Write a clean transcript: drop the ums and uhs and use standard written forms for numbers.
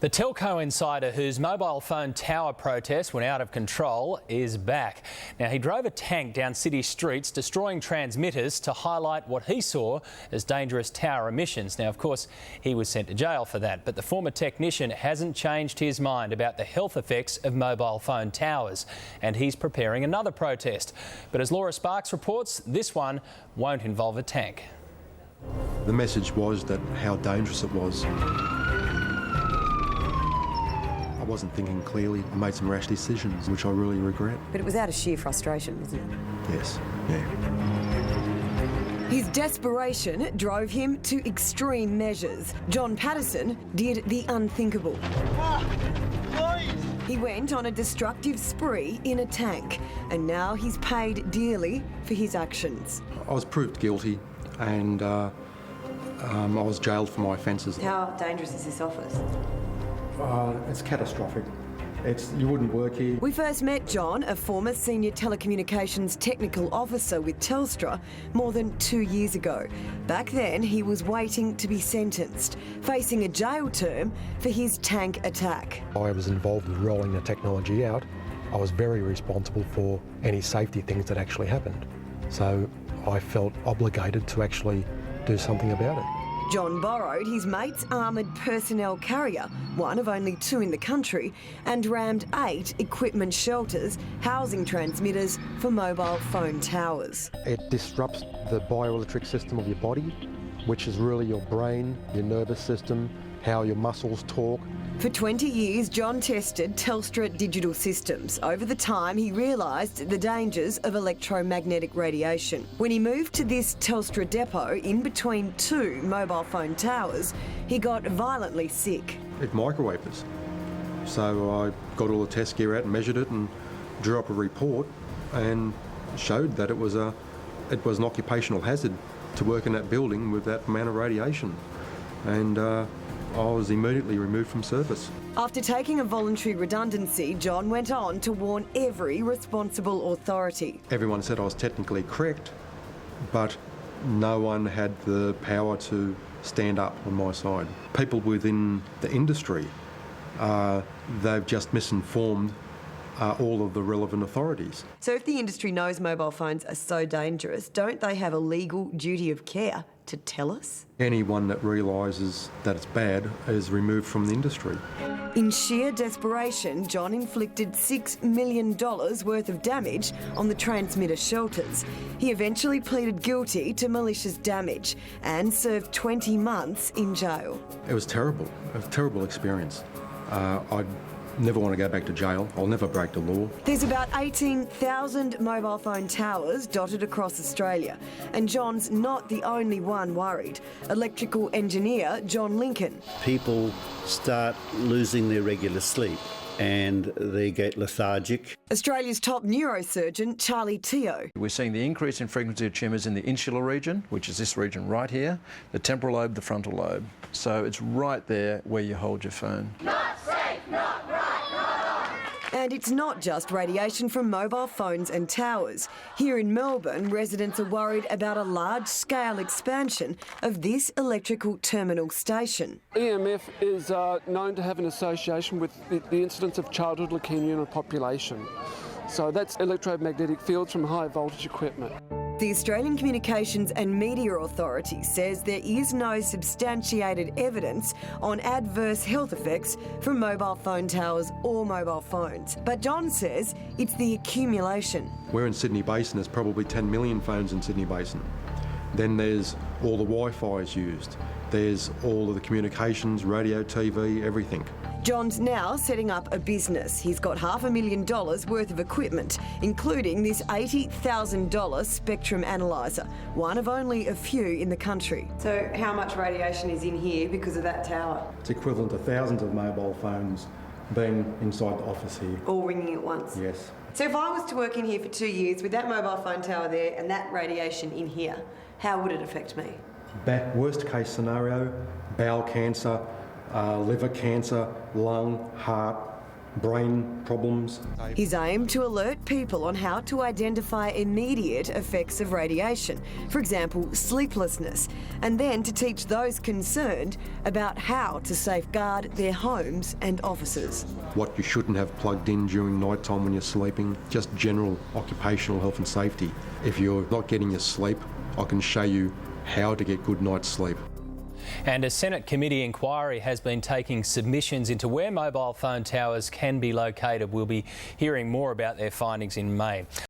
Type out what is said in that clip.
The telco insider whose mobile phone tower protest went out of control is back. Now, he drove a tank down city streets, destroying transmitters to highlight what he saw as dangerous tower emissions. Now, of course, he was sent to jail for that, but the former technician hasn't changed his mind about the health effects of mobile phone towers, and he's preparing another protest. But as Laura Sparks reports, this one won't involve a tank. The message was that how dangerous it was. I wasn't thinking clearly. I made some rash decisions, which I really regret. But it was out of sheer frustration, wasn't it? Yes, yeah. His desperation drove him to extreme measures. John Patterson did the unthinkable. He went on a destructive spree in a tank, and now he's paid dearly for his actions. I was proved guilty, and I was jailed for my offences. How dangerous is this office? It's catastrophic. You wouldn't work here. We first met John, a former senior telecommunications technical officer with Telstra, more than 2 years ago. Back then, he was waiting to be sentenced, facing a jail term for his tank attack. I was involved in rolling the technology out. I was very responsible for any safety things that actually happened. So I felt obligated to actually do something about it. John borrowed his mate's armoured personnel carrier, one of only 2 in the country, and rammed 8 equipment shelters housing transmitters for mobile phone towers. It disrupts the bioelectric system of your body, which is really your brain, your nervous system, how your muscles talk. For 20 years, John tested Telstra digital systems. Over the time, he realised the dangers of electromagnetic radiation. When he moved to this Telstra depot in between 2 mobile phone towers, he got violently sick. It microwaved us. So I got all the test gear out and measured it and drew up a report and showed that it was an occupational hazard to work in that building with that amount of radiation. And I was immediately removed from service. After taking a voluntary redundancy, John went on to warn every responsible authority. Everyone said I was technically correct, but no one had the power to stand up on my side. People within the industry, they've just misinformed all of the relevant authorities. So if the industry knows mobile phones are so dangerous, don't they have a legal duty of care to tell us? Anyone that realises that it's bad is removed from the industry. In sheer desperation, John inflicted $6 million worth of damage on the transmitter shelters. He eventually pleaded guilty to malicious damage and served 20 months in jail. It was terrible, a terrible experience. I'd never want to go back to jail. I'll never break the law. There's about 18,000 mobile phone towers dotted across Australia, and John's not the only one worried. Electrical engineer John Lincoln. People start losing their regular sleep and they get lethargic. Australia's top neurosurgeon Charlie Teo. We're seeing the increase in frequency of tumours in the insular region, which is this region right here, the temporal lobe, the frontal lobe. So it's right there where you hold your phone. Not safe, not right, not on. And it's not just radiation from mobile phones and towers. Here in Melbourne, residents are worried about a large-scale expansion of this electrical terminal station. EMF is known to have an association with the incidence of childhood leukemia in a population. So that's electromagnetic fields from high voltage equipment. The Australian Communications and Media Authority says there is no substantiated evidence on adverse health effects from mobile phone towers or mobile phones. But John says it's the accumulation. We're in Sydney Basin, there's probably 10 million phones in Sydney Basin. Then there's all the Wi-Fi is used. There's all of the communications, radio, TV, everything. John's now setting up a business. He's got $500,000 worth of equipment, including this $80,000 spectrum analyzer, one of only a few in the country. So how much radiation is in here because of that tower? It's equivalent to thousands of mobile phones being inside the office here. All ringing at once? Yes. So if I was to work in here for 2 years with that mobile phone tower there and that radiation in here, how would it affect me? Worst case scenario, bowel cancer, liver cancer, lung, heart, brain problems. His aim to alert people on how to identify immediate effects of radiation, for example, sleeplessness, and then to teach those concerned about how to safeguard their homes and offices. What you shouldn't have plugged in during night time when you're sleeping, just general occupational health and safety. If you're not getting your sleep, I can show you how to get good night's sleep. And a Senate committee inquiry has been taking submissions into where mobile phone towers can be located. We'll be hearing more about their findings in May.